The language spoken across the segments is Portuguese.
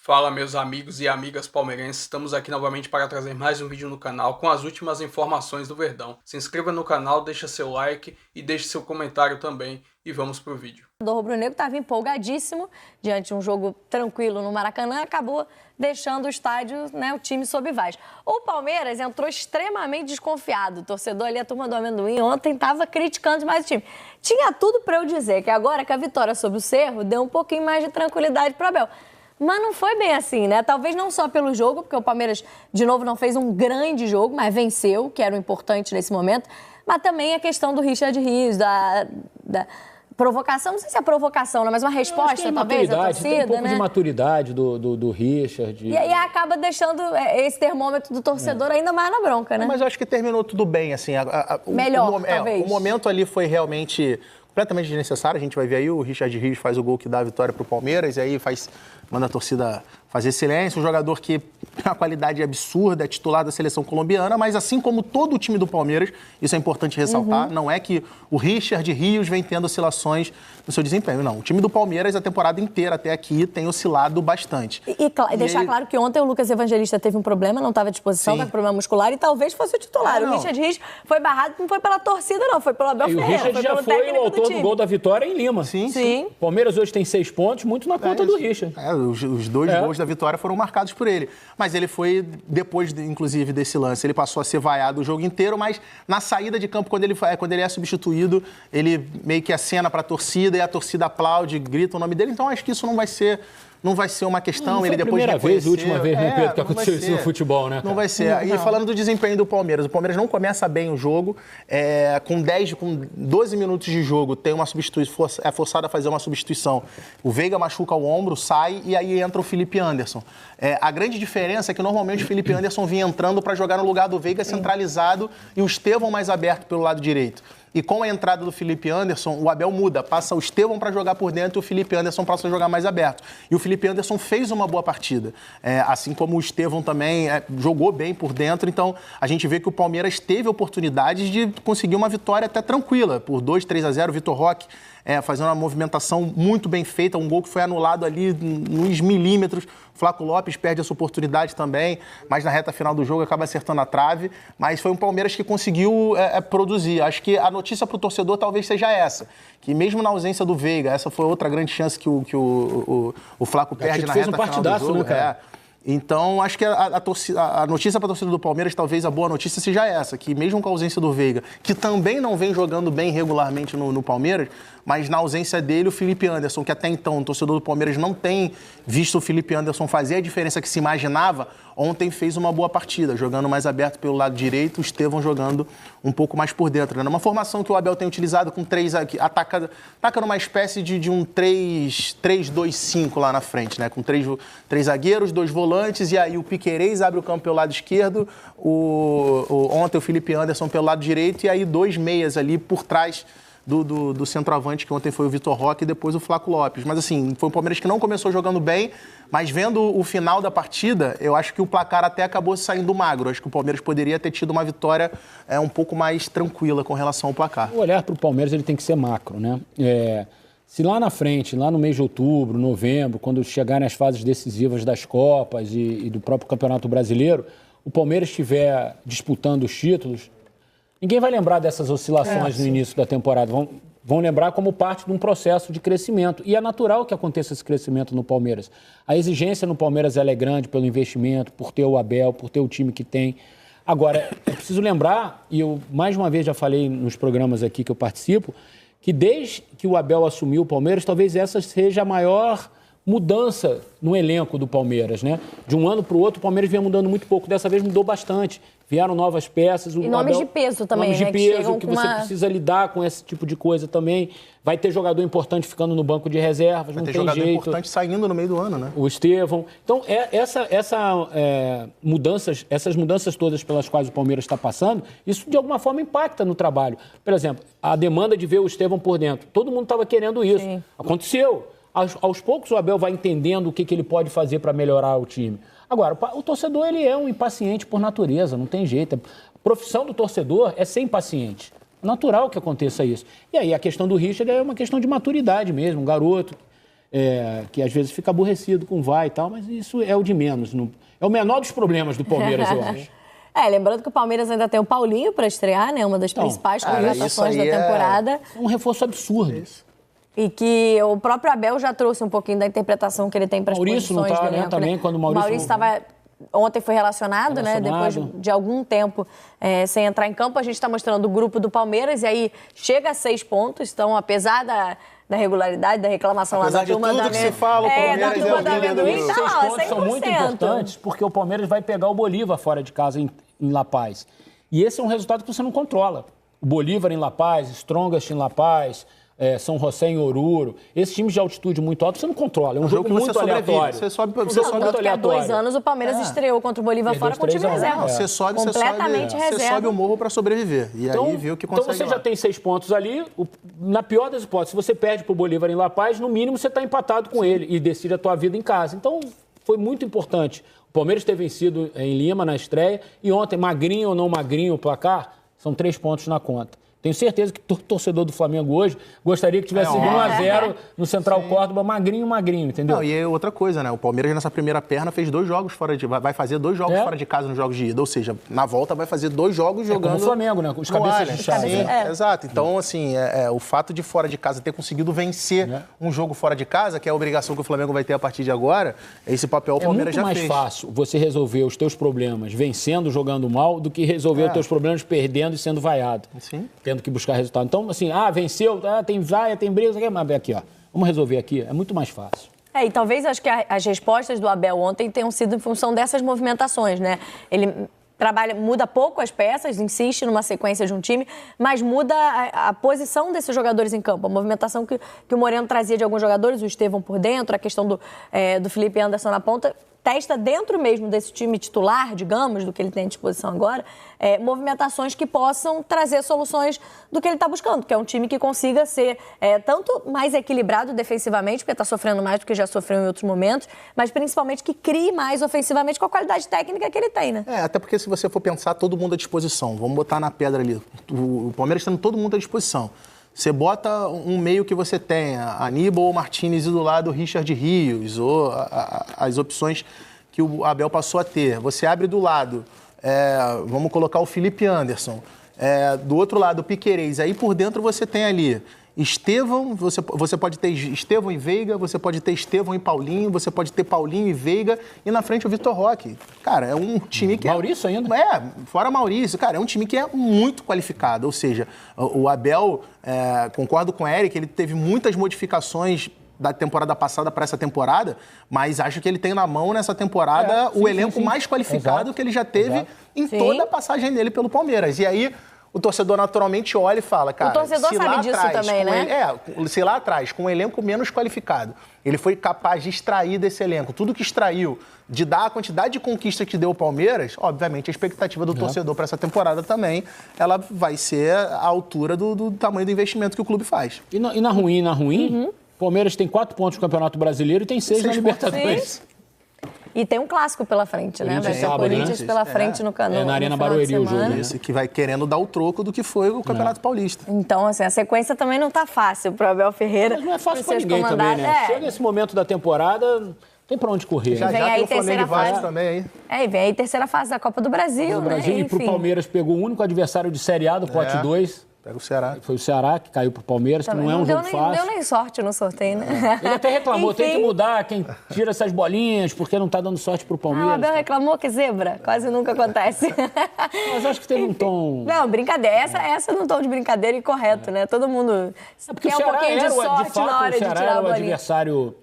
Fala, meus amigos e amigas palmeirenses, estamos aqui novamente para trazer mais um vídeo no canal com as últimas informações do Verdão. Se inscreva no canal, deixa seu like e deixe seu comentário também e vamos pro vídeo. O rubro-negro estava empolgadíssimo diante de um jogo tranquilo no Maracanã, acabou deixando o estádio, o time sob vaz. O Palmeiras entrou extremamente desconfiado. O torcedor ali, a turma do amendoim, ontem estava criticando demais o time. Tinha tudo para eu dizer que agora que a vitória sobre o Cerro deu um pouquinho mais de tranquilidade para o Abel. Mas não foi bem assim, né? Talvez não só pelo jogo, porque o Palmeiras, de novo, não fez um grande jogo, mas venceu, que era o importante nesse momento. Mas também a questão do Richard Rios, da provocação, não sei se é provocação, mas uma resposta, talvez, da torcida, tem um pouco de maturidade do Richard. E aí acaba deixando esse termômetro do torcedor ainda mais na bronca, né? Mas eu acho que terminou tudo bem, assim. Melhor, talvez. O momento ali foi realmente completamente desnecessário. A gente vai ver aí, o Richard Rios faz o gol que dá a vitória pro Palmeiras, e aí manda a torcida fazer silêncio. Um jogador que tem uma qualidade absurda, é titular da seleção colombiana, mas assim como todo o time do Palmeiras, isso é importante ressaltar, não é que o Richard Rios vem tendo oscilações no seu desempenho, não. O time do Palmeiras, a temporada inteira até aqui, tem oscilado bastante. E deixar claro que ontem o Lucas Evangelista teve um problema, não estava à disposição, estava com problema muscular e talvez fosse o titular. O Richard Rios foi barrado, não foi pela torcida, não, foi pelo Abel Ferreira. E o Richard já foi o autor do gol da vitória em Lima. Sim. O Palmeiras hoje tem 6 pontos, muito na conta do Richard. Os dois gols da vitória foram marcados por ele. Mas ele foi, depois, inclusive, desse lance, ele passou a ser vaiado o jogo inteiro, mas na saída de campo, quando ele é substituído, ele meio que acena para a torcida e a torcida aplaude, grita o nome dele. Então, acho que isso não vai ser uma questão. Não ele depois a primeira vez, última vez, né, Pedro, que aconteceu isso no futebol, né? Não vai ser. E falando do desempenho do Palmeiras, o Palmeiras não começa bem o jogo, com 12 minutos de jogo, tem uma substituição, é forçado a fazer uma substituição. O Veiga machuca o ombro, sai e aí entra o Felipe Anderson. A grande diferença é que normalmente o Felipe Anderson vinha entrando para jogar no lugar do Veiga centralizado e o Estevão mais aberto pelo lado direito. E com a entrada do Felipe Anderson, o Abel muda, passa o Estevão para jogar por dentro e o Felipe Anderson passa a jogar mais aberto. E o Felipe Anderson fez uma boa partida, assim como o Estevão também jogou bem por dentro. Então, a gente vê que o Palmeiras teve oportunidades de conseguir uma vitória até tranquila, por 2-3-0, Vitor Roque fazendo uma movimentação muito bem feita, um gol que foi anulado ali nos milímetros. Flaco Lopes perde essa oportunidade também, mas na reta final do jogo acaba acertando a trave. Mas foi um Palmeiras que conseguiu produzir. Acho que a notícia para o torcedor talvez seja essa, que mesmo na ausência do Veiga, essa foi outra grande chance que o Flaco perde na reta final do jogo. Né, cara? Então, acho que a notícia para a torcida do Palmeiras, talvez a boa notícia seja essa, que mesmo com a ausência do Veiga, que também não vem jogando bem regularmente no Palmeiras, mas na ausência dele, o Felipe Anderson, que até então o torcedor do Palmeiras não tem visto o Felipe Anderson fazer a diferença que se imaginava, ontem fez uma boa partida, jogando mais aberto pelo lado direito, o Estevão jogando um pouco mais por dentro. Né? Uma formação que o Abel tem utilizado com ataca numa espécie de um 3-2-5 lá na frente, né? Com três zagueiros, 2 volantes, e aí o Piquerez abre o campo pelo lado esquerdo, ontem o Felipe Anderson pelo lado direito, e aí 2 meias ali por trás do centroavante, que ontem foi o Vitor Roque e depois o Flaco Lopes. Mas assim, foi um Palmeiras que não começou jogando bem, mas vendo o final da partida, eu acho que o placar até acabou saindo magro. Acho que o Palmeiras poderia ter tido uma vitória um pouco mais tranquila com relação ao placar. O olhar para o Palmeiras ele tem que ser macro, né? Se lá na frente, lá no mês de outubro, novembro, quando chegarem as fases decisivas das Copas e do próprio Campeonato Brasileiro, o Palmeiras estiver disputando os títulos, ninguém vai lembrar dessas oscilações no início da temporada. Vão lembrar como parte de um processo de crescimento. E é natural que aconteça esse crescimento no Palmeiras. A exigência no Palmeiras ela é grande pelo investimento, por ter o Abel, por ter o time que tem. Agora, é preciso lembrar, e eu mais uma vez já falei nos programas aqui que eu participo, que desde que o Abel assumiu o Palmeiras, talvez essa seja a maior mudança no elenco do Palmeiras, né? De um ano para o outro, o Palmeiras vinha mudando muito pouco. Dessa vez mudou bastante. Vieram novas peças. E nomes de peso também, nomes de peso, que você precisa lidar com esse tipo de coisa também. Vai ter jogador importante ficando no banco de reservas, não tem jeito. Vai ter jogador importante saindo no meio do ano, né? O Estevão. Então, essas mudanças todas pelas quais o Palmeiras está passando, isso de alguma forma impacta no trabalho. Por exemplo, a demanda de ver o Estevão por dentro. Todo mundo estava querendo isso. Sim. Aconteceu. Aos poucos o Abel vai entendendo o que ele pode fazer para melhorar o time. Agora, o torcedor ele é um impaciente por natureza, não tem jeito. A profissão do torcedor é ser impaciente. É natural que aconteça isso. E aí a questão do Richard é uma questão de maturidade mesmo, um garoto que às vezes fica aborrecido com vai e tal, mas isso é o de menos. É o menor dos problemas do Palmeiras, eu acho. Lembrando que o Palmeiras ainda tem o Paulinho para estrear, né? Uma das principais contratações da temporada. É um reforço absurdo. E que o próprio Abel já trouxe um pouquinho da interpretação que ele tem para as posições não tá, do elenco, também, quando o Maurício estava... Ontem foi relacionado, né? Depois de algum tempo sem entrar em campo, a gente está mostrando o grupo do Palmeiras e aí chega a 6 pontos. Então, apesar da regularidade, da reclamação apesar lá da turma de tudo que se fala, o Palmeiras da turma da amendoim, Os 6 pontos são muito importantes porque o Palmeiras vai pegar o Bolívar fora de casa em La Paz. E esse é um resultado que você não controla. O Bolívar em La Paz, Strongest em La Paz, São José em Oruro. Esses times de altitude muito alto, você não controla. É um jogo muito aleatório. Você sobe muito aleatório. Há 2 anos o Palmeiras estreou contra o Bolívar fora com o time reserva. Você sobe, completamente reserva. Você sobe o morro para sobreviver. E então, aí viu que consegue. Então você já tem 6 pontos ali. Na pior das hipóteses, se você perde para o Bolívar em La Paz, no mínimo você está empatado com ele e decide a tua vida em casa. Então foi muito importante. O Palmeiras ter vencido em Lima na estreia e ontem, magrinho ou não magrinho o placar, são 3 pontos na conta. Tenho certeza que o torcedor do Flamengo hoje gostaria que tivesse sido 1-0 no Central Córdoba, magrinho, entendeu? Não, e é outra coisa, né? O Palmeiras nessa primeira perna fez 2 jogos fora de... Vai fazer 2 jogos fora de casa nos jogos de ida. Ou seja, na volta vai fazer 2 jogos jogando... Como o Flamengo, né? Os cabeças de chave. Exato. Então, assim, o fato de fora de casa ter conseguido vencer um jogo fora de casa, que é a obrigação que o Flamengo vai ter a partir de agora, esse papel o Palmeiras já fez. É muito mais fácil você resolver os teus problemas vencendo, jogando mal, do que resolver os teus problemas perdendo e sendo vaiado. Sim. Tendo que buscar resultado. Então, assim, venceu, tem vaia, tem briga, mas aqui, ó, vamos resolver aqui, é muito mais fácil. E talvez acho que as respostas do Abel ontem tenham sido em função dessas movimentações, né? Ele muda pouco as peças, insiste numa sequência de um time, mas muda a posição desses jogadores em campo. A movimentação que o Moreno trazia de alguns jogadores, o Estevão por dentro, a questão do Felipe Anderson na ponta, testa dentro mesmo desse time titular, digamos, do que ele tem à disposição agora, movimentações que possam trazer soluções do que ele está buscando, que é um time que consiga ser tanto mais equilibrado defensivamente, porque está sofrendo mais do que já sofreu em outros momentos, mas principalmente que crie mais ofensivamente com a qualidade técnica que ele tem, né? Até porque se você for pensar, todo mundo à disposição. Vamos botar na pedra ali. O Palmeiras tendo todo mundo à disposição. Você bota um meio que você tenha, Aníbal ou Martínez e do lado Richard Rios, ou as opções que o Abel passou a ter. Você abre do lado, vamos colocar o Felipe Anderson, do outro lado o Piquerez, aí por dentro você tem ali Estevão, você pode ter Estevão e Veiga, você pode ter Estevão e Paulinho, você pode ter Paulinho e Veiga, e na frente o Vitor Roque. Cara, é um time que... Maurício ainda? Fora Maurício. Cara, é um time que é muito qualificado. Ou seja, o Abel, concordo com o Eric, ele teve muitas modificações da temporada passada para essa temporada, mas acho que ele tem na mão nessa temporada o elenco mais qualificado que ele já teve em toda a passagem dele pelo Palmeiras. E aí... o torcedor naturalmente olha e fala, cara... O torcedor sabe disso também, né? Se lá atrás, com um elenco menos qualificado, ele foi capaz de extrair desse elenco tudo que extraiu, de dar a quantidade de conquista que deu o Palmeiras, obviamente a expectativa do torcedor para essa temporada também, ela vai ser à altura do tamanho do investimento que o clube faz. E na ruim, o Palmeiras tem 4 pontos no Campeonato Brasileiro e tem 6 na Libertadores. E tem um clássico pela frente, né? Vai ter o Corinthians pela frente no na Arena Barueri o jogo. Esse que vai querendo dar o troco do que foi o Campeonato Paulista. Então, assim, a sequência também não tá fácil pro Abel Ferreira. Mas não é fácil pra ninguém também, né? Chega esse momento da temporada, não tem pra onde correr. Já vem aí tem o Flamengo e Vasco também aí. E vem aí terceira fase da Copa do Brasil, né? E pro Palmeiras pegou o único adversário de Série A do pote 2. Pega o Ceará. Foi o Ceará que caiu pro Palmeiras, também que não é um jogo fácil. Não deu nem sorte no sorteio, né? Ele até reclamou, tem que mudar quem tira essas bolinhas, porque não tá dando sorte pro Palmeiras. O Abel reclamou que zebra, quase nunca acontece. Mas acho que teve um tom... Não, brincadeira, essa num tom de brincadeira e correto, né? Todo mundo quer um pouquinho de sorte na hora de tirar a bolinha. O Ceará era o adversário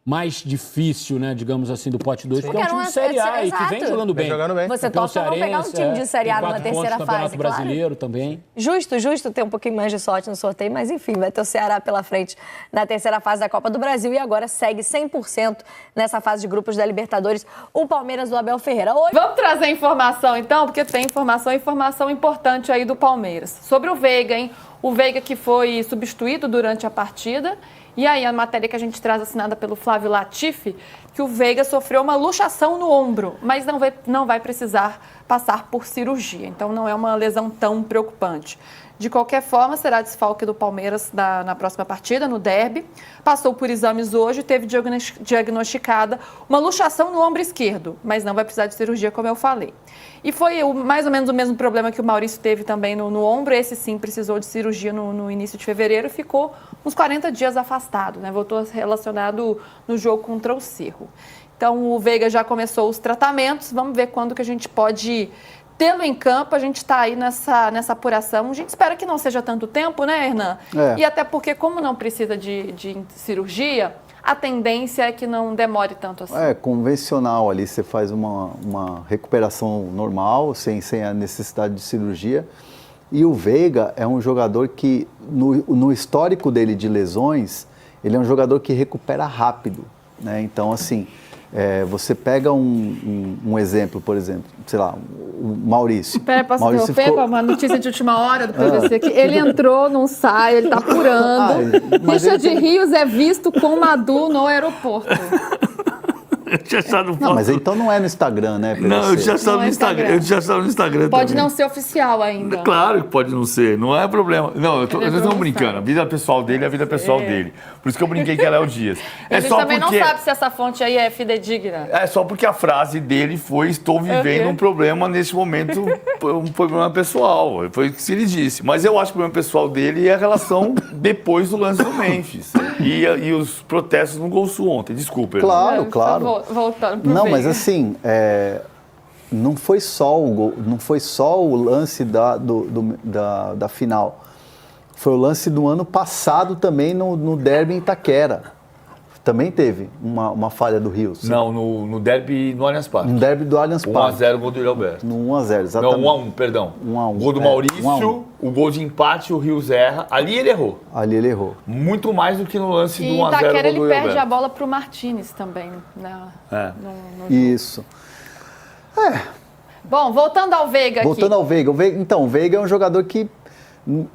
mais difícil, né, digamos assim, do pote 2, porque é um time de Série A e que vem jogando bem. Você topa não pegar um time de Série A numa terceira fase, Campeonato Brasileiro também. Justo ter um pouquinho mais de sorte no sorteio, mas enfim, vai ter o Ceará pela frente na terceira fase da Copa do Brasil e agora segue 100% nessa fase de grupos da Libertadores, o Palmeiras do Abel Ferreira. Vamos trazer informação então, porque tem informação importante aí do Palmeiras. Sobre o Veiga, hein? O Veiga que foi substituído durante a partida. E aí, a matéria que a gente traz assinada pelo Flávio Latifi que o Veiga sofreu uma luxação no ombro, mas não vai precisar passar por cirurgia. Então, não é uma lesão tão preocupante. De qualquer forma, será desfalque do Palmeiras na próxima partida, no derby. Passou por exames hoje, teve diagnosticada uma luxação no ombro esquerdo, mas não vai precisar de cirurgia, como eu falei. E foi mais ou menos o mesmo problema que o Maurício teve também no ombro. Esse sim precisou de cirurgia no início de fevereiro e ficou uns 40 dias afastado, né? Voltou relacionado no jogo contra o Cerro. Então, o Veiga já começou os tratamentos. Vamos ver quando que a gente pode tê-lo em campo. A gente está aí nessa apuração. A gente espera que não seja tanto tempo, né, Hernan? E até porque, como não precisa de cirurgia, a tendência é que não demore tanto assim. É convencional ali, você faz uma recuperação normal, sem a necessidade de cirurgia. E o Veiga é um jogador que, no histórico dele de lesões, ele é um jogador que recupera rápido, né? Então, assim, você pega um exemplo, por exemplo, sei lá, o Maurício. Espera, posso interromper com uma notícia de última hora do PVC aqui? Ele entrou, não sai, ele está apurando. Richard Rios é visto com Madu no aeroporto. Não, mas então não é no Instagram, né? PVC? Não, eu já estava no Instagram. Eu já estava no Instagram Pode também. não ser oficial ainda. Claro que pode não ser, não é problema. Não, eu estou brincando. A vida pessoal dele é a vida pessoal dele. Por isso que eu brinquei que é Léo Dias. A gente também não sabe se essa fonte aí é fidedigna. É só porque a frase dele foi: estou vivendo um problema neste momento, um problema pessoal. Foi o que ele disse. Mas eu acho que o problema pessoal dele é a relação depois do lance do Memphis. E os protestos no Gol Sul ontem. Desculpa. Claro, claro. Voltando pro Não, Veiga. mas assim, não foi só o gol, não foi só o lance da final. Foi o lance do ano passado também no derby em Itaquera. Também teve uma falha do Rios. Não, no derby no Allianz Parque. No derby do Allianz Parque. 1x0 o gol do Yuri Alberto. No 1x0, exatamente. Não, 1x1, perdão. 1x1. O gol do Maurício, o gol de empate, o Rios erra. Ali ele errou. Ali ele errou. Muito mais do que no lance do 1x0 E do Itaquera Yuri ele Alberto. perde a bola pro Martínez também. No Isso. Bom, voltando ao Veiga aqui. Voltando ao Veiga. O Veiga é um jogador que,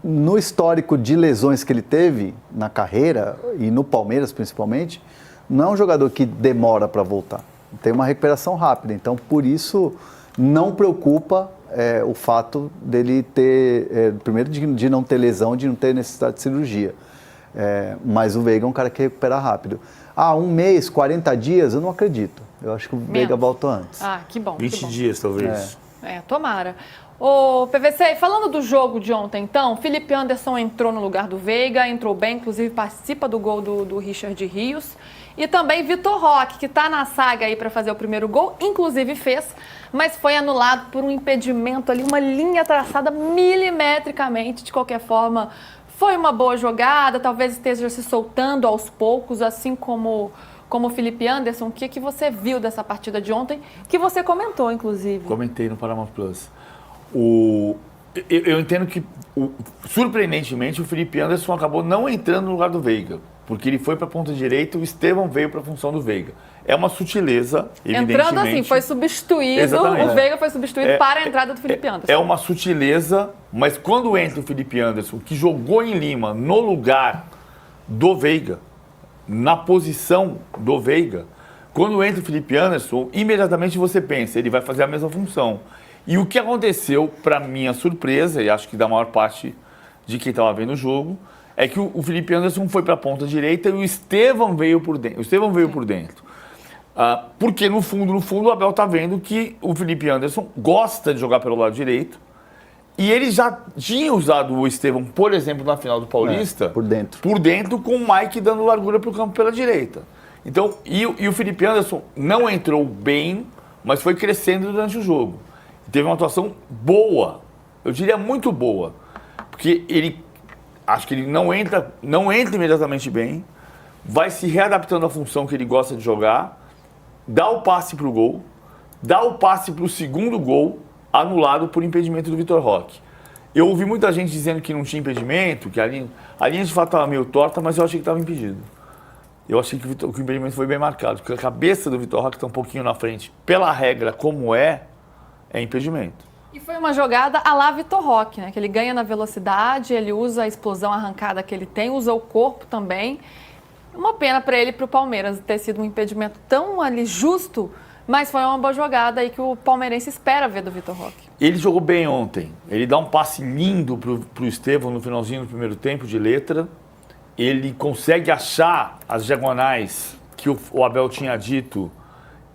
no histórico de lesões que ele teve na carreira, e no Palmeiras principalmente, não é um jogador que demora para voltar. Tem uma recuperação rápida. Então, por isso, não preocupa o fato dele ter, primeiro, de não ter lesão, de não ter necessidade de cirurgia. Mas o Veiga é um cara que recupera rápido. 1 mês, 40 dias, eu não acredito. Eu acho que o Veiga volta antes. Que bom. 20 dias, talvez. Tomara. Ô, PVC, falando do jogo de ontem, então, Felipe Anderson entrou no lugar do Veiga, entrou bem, inclusive participa do gol do Richard Rios. E também Vitor Roque, que está na saga aí para fazer o primeiro gol, inclusive fez, mas foi anulado por um impedimento ali, uma linha traçada milimetricamente. De qualquer forma, foi uma boa jogada, talvez esteja se soltando aos poucos, assim como o Felipe Anderson. O que você viu dessa partida de ontem, que você comentou, inclusive? Comentei no Paramount Plus. Eu entendo que, surpreendentemente, o Felipe Anderson acabou não entrando no lugar do Veiga, porque ele foi para a ponta direita e o Estevão veio para a função do Veiga. É uma sutileza, evidentemente. Entrando assim, foi substituído, Exatamente. O Veiga foi substituído para a entrada do Felipe Anderson. É uma sutileza, mas quando entra o Felipe Anderson, que jogou em Lima no lugar do Veiga, na posição do Veiga, quando entra o Felipe Anderson, imediatamente você pensa, ele vai fazer a mesma função. E o que aconteceu, para minha surpresa, e acho que da maior parte de quem estava vendo o jogo, é que o Felipe Anderson foi para a ponta direita e o Estevão veio por dentro. Porque no fundo, o Abel está vendo que o Felipe Anderson gosta de jogar pelo lado direito. E ele já tinha usado o Estevão, por exemplo, na final do Paulista. Por dentro. Por dentro, com o Mike dando largura para o campo pela direita. Então, e o Felipe Anderson não entrou bem, mas foi crescendo durante o jogo. Teve uma atuação boa, eu diria muito boa, porque acho que ele não entra imediatamente bem, vai se readaptando à função que ele gosta de jogar, dá o passe para o gol, dá o passe para o segundo gol, anulado por impedimento do Vitor Roque. Eu ouvi muita gente dizendo que não tinha impedimento, que a linha de fato estava meio torta, mas eu achei que estava impedido. Eu achei que o impedimento foi bem marcado, porque a cabeça do Vitor Roque está um pouquinho na frente. Pela regra, como é impedimento. E foi uma jogada à la Vitor Roque, né? Que ele ganha na velocidade, ele usa a explosão arrancada que ele tem, usa o corpo também. Uma pena para ele e para o Palmeiras ter sido um impedimento tão ali justo, mas foi uma boa jogada aí que o palmeirense espera ver do Vitor Roque. Ele jogou bem ontem. Ele dá um passe lindo pro Estevão no finalzinho do primeiro tempo, de letra. Ele consegue achar as diagonais que o Abel tinha dito,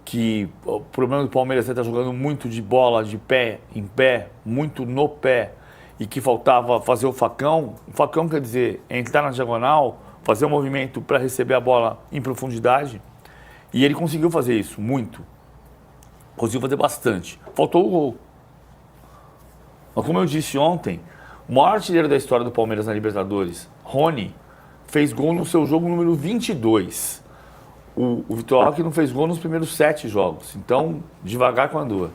que o problema do Palmeiras é estar jogando muito de bola, de pé em pé, muito no pé, e que faltava fazer o facão. O facão quer dizer entrar na diagonal, fazer um movimento para receber a bola em profundidade. E ele conseguiu fazer isso, muito. Conseguiu fazer bastante. Faltou o gol. Mas como eu disse ontem, o maior artilheiro da história do Palmeiras na Libertadores, Rony, fez gol no seu jogo número 22. O Vitor Roque não fez gol nos primeiros 7 jogos. Então, devagar com a dor.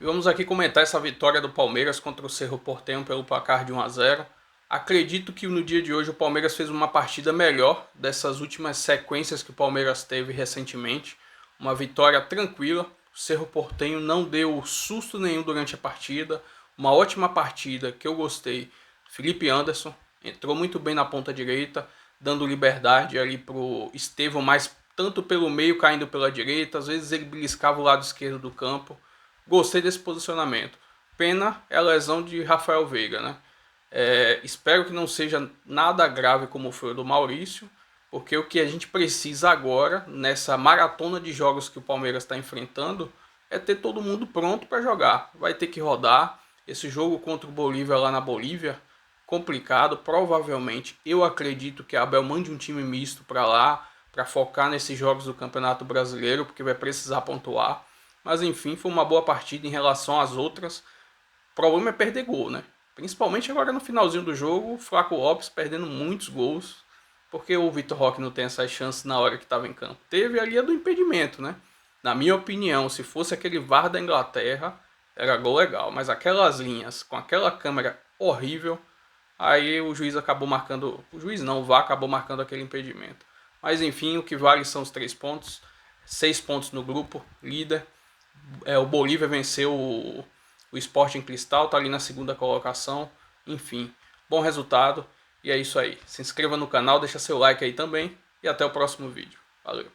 E vamos aqui comentar essa vitória do Palmeiras contra o Cerro Porteño pelo placar de 1-0. Acredito que no dia de hoje o Palmeiras fez uma partida melhor dessas últimas sequências que o Palmeiras teve recentemente. Uma vitória tranquila. O Cerro Porteño não deu susto nenhum durante a partida. Uma ótima partida que eu gostei. Felipe Anderson entrou muito bem na ponta direita, dando liberdade ali pro Estevão, mas tanto pelo meio caindo pela direita. Às vezes ele beliscava o lado esquerdo do campo. Gostei desse posicionamento. Pena é a lesão de Rafael Veiga, né? Espero que não seja nada grave como foi o do Maurício, porque o que a gente precisa agora, nessa maratona de jogos que o Palmeiras está enfrentando, é ter todo mundo pronto para jogar. Vai ter que rodar. Esse jogo contra o Bolívia lá na Bolívia, complicado. Provavelmente, eu acredito que a Abel mande um time misto para lá, para focar nesses jogos do Campeonato Brasileiro, porque vai precisar pontuar. Mas enfim, foi uma boa partida em relação às outras. O problema é perder gol, né? Principalmente agora no finalzinho do jogo, o Flaco Lopes perdendo muitos gols, porque o Vitor Roque não tem essas chances na hora que estava em campo. Teve ali a do impedimento, né? Na minha opinião, se fosse aquele VAR da Inglaterra, era gol legal. Mas aquelas linhas, com aquela câmera horrível, aí o juiz acabou marcando... O juiz não, o VAR acabou marcando aquele impedimento. Mas enfim, o que vale são os 3 pontos. 6 pontos no grupo, líder. O Bolívia venceu o Sporting Cristal, tá ali na 2ª colocação. Enfim, bom resultado. E é isso aí. Se inscreva no canal, deixa seu like aí também. E até o próximo vídeo. Valeu!